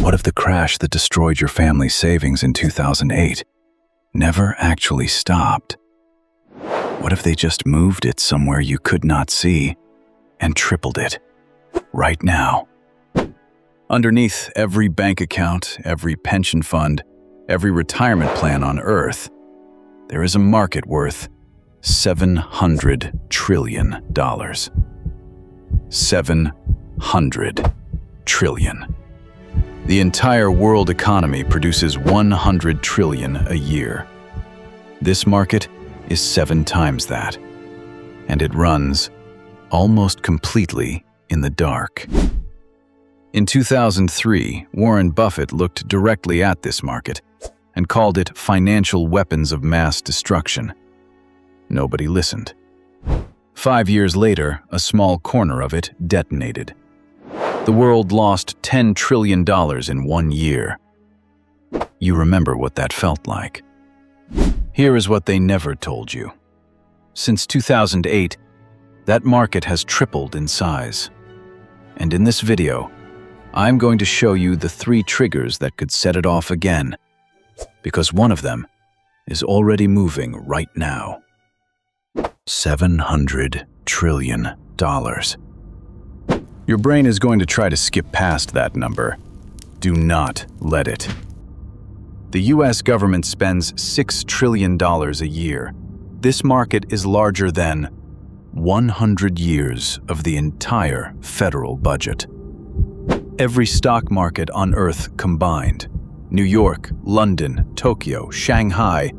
What if the crash that destroyed your family's savings in 2008 never actually stopped? What if they just moved it somewhere you could not see and tripled it right now? Underneath every bank account, every pension fund, every retirement plan on Earth, there is a market worth $700 trillion. 700 trillion. The entire world economy produces 100 trillion a year. This market is 7 times that, and it runs almost completely in the dark. In 2003, Warren Buffett looked directly at this market and called it financial weapons of mass destruction. Nobody listened. 5 years later, a small corner of it detonated. The world lost $10 trillion in 1 year. You remember what that felt like. Here is what they never told you. Since 2008, that market has tripled in size. And in this video, I'm going to show you the 3 triggers that could set it off again, because one of them is already moving right now. $700 trillion. Your brain is going to try to skip past that number. Do not let it. The US government spends $6 trillion a year. This market is larger than 100 years of the entire federal budget. Every stock market on Earth combined, New York, London, Tokyo, Shanghai,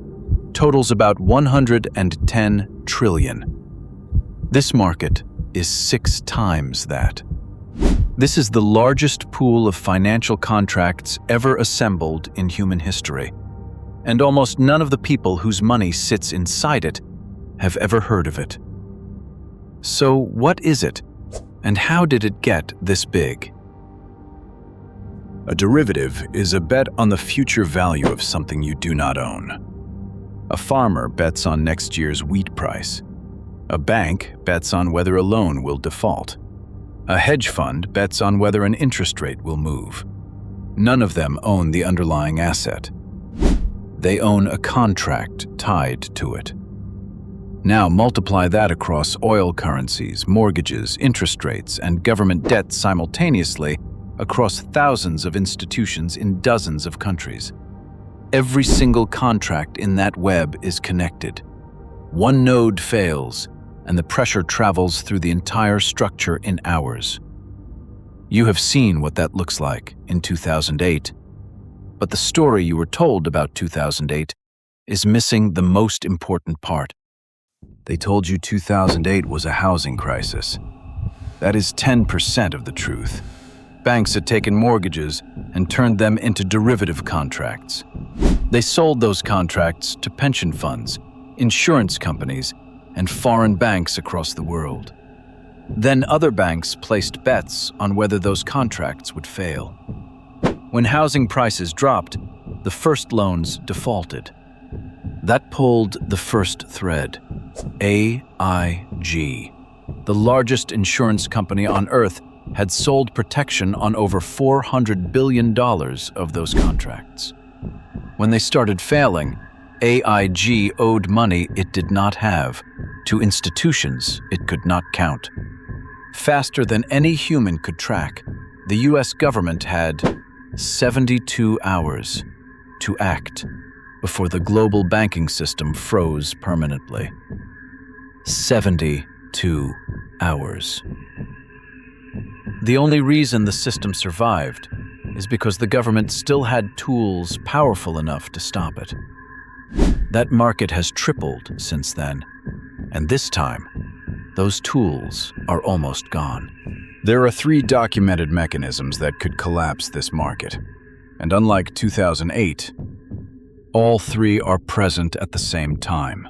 totals about 110 trillion. This market is 6 times that. This is the largest pool of financial contracts ever assembled in human history, and almost none of the people whose money sits inside it have ever heard of it. So what is it, and how did it get this big? A derivative is a bet on the future value of something you do not own. A farmer bets on next year's wheat price. A bank bets on whether a loan will default. A hedge fund bets on whether an interest rate will move. None of them own the underlying asset. They own a contract tied to it. Now multiply that across oil currencies, mortgages, interest rates, and government debt simultaneously across thousands of institutions in dozens of countries. Every single contract in that web is connected. One node fails, and the pressure travels through the entire structure in hours. You have seen what that looks like in 2008, but the story you were told about 2008 is missing the most important part. They told you 2008 was a housing crisis. That is 10% of the truth. Banks had taken mortgages and turned them into derivative contracts. They sold those contracts to pension funds, insurance companies, and foreign banks across the world. Then other banks placed bets on whether those contracts would fail. When housing prices dropped, the first loans defaulted. That pulled the first thread. AIG, the largest insurance company on Earth, had sold protection on over $400 billion of those contracts. When they started failing, AIG owed money it did not have to institutions it could not count. Faster than any human could track, the US government had 72 hours to act before the global banking system froze permanently. 72 hours. The only reason the system survived is because the government still had tools powerful enough to stop it. That market has tripled since then, and this time, those tools are almost gone. There are 3 documented mechanisms that could collapse this market, and unlike 2008, all 3 are present at the same time.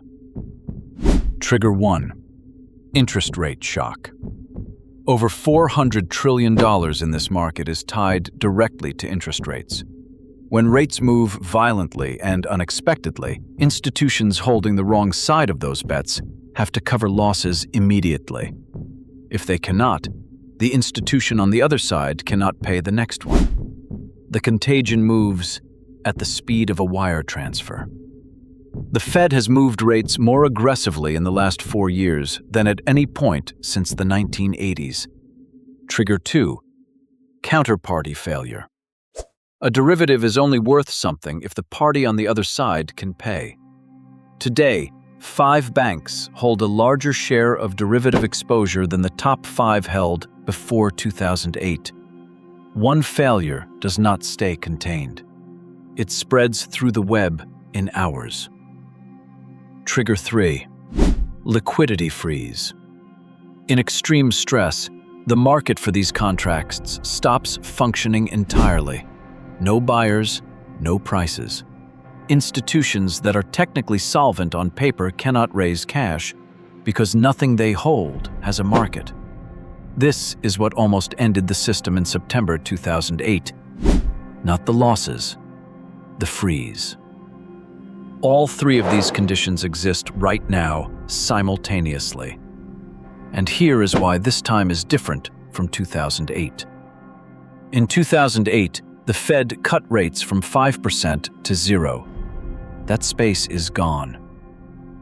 Trigger 1. Interest rate shock. Over $400 trillion in this market is tied directly to interest rates. When rates move violently and unexpectedly, institutions holding the wrong side of those bets have to cover losses immediately. If they cannot, the institution on the other side cannot pay the next one. The contagion moves at the speed of a wire transfer. The Fed has moved rates more aggressively in the last 4 years than at any point since the 1980s. Trigger 2. Counterparty failure. A derivative is only worth something if the party on the other side can pay. Today, 5 banks hold a larger share of derivative exposure than the top 5 held before 2008. One failure does not stay contained. It spreads through the web in hours. Trigger 3. Liquidity freeze. In extreme stress, the market for these contracts stops functioning entirely. No buyers, no prices. Institutions that are technically solvent on paper cannot raise cash because nothing they hold has a market. This is what almost ended the system in September 2008. Not the losses, the freeze. All 3 of these conditions exist right now, simultaneously. And here is why this time is different from 2008. In 2008, the Fed cut rates from 5% to 0. That space is gone.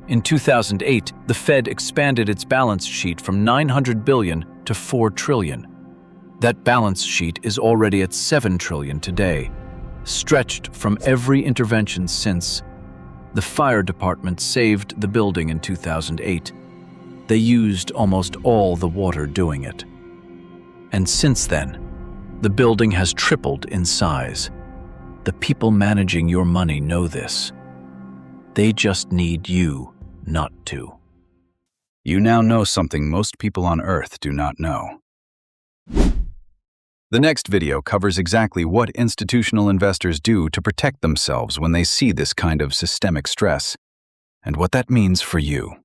In 2008, the Fed expanded its balance sheet from $900 billion to $4 trillion. That balance sheet is already at $7 trillion today, stretched from every intervention since. The fire department saved the building in 2008. They used almost all the water doing it. And since then, the building has tripled in size. The people managing your money know this. They just need you not to. You now know something most people on Earth do not know. The next video covers exactly what institutional investors do to protect themselves when they see this kind of systemic stress, and what that means for you.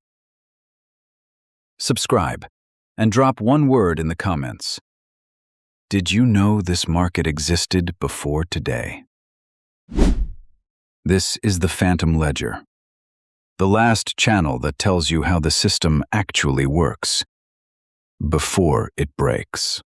Subscribe, and drop one word in the comments. Did you know this market existed before today? This is the Phantom Ledger, the last channel that tells you how the system actually works before it breaks.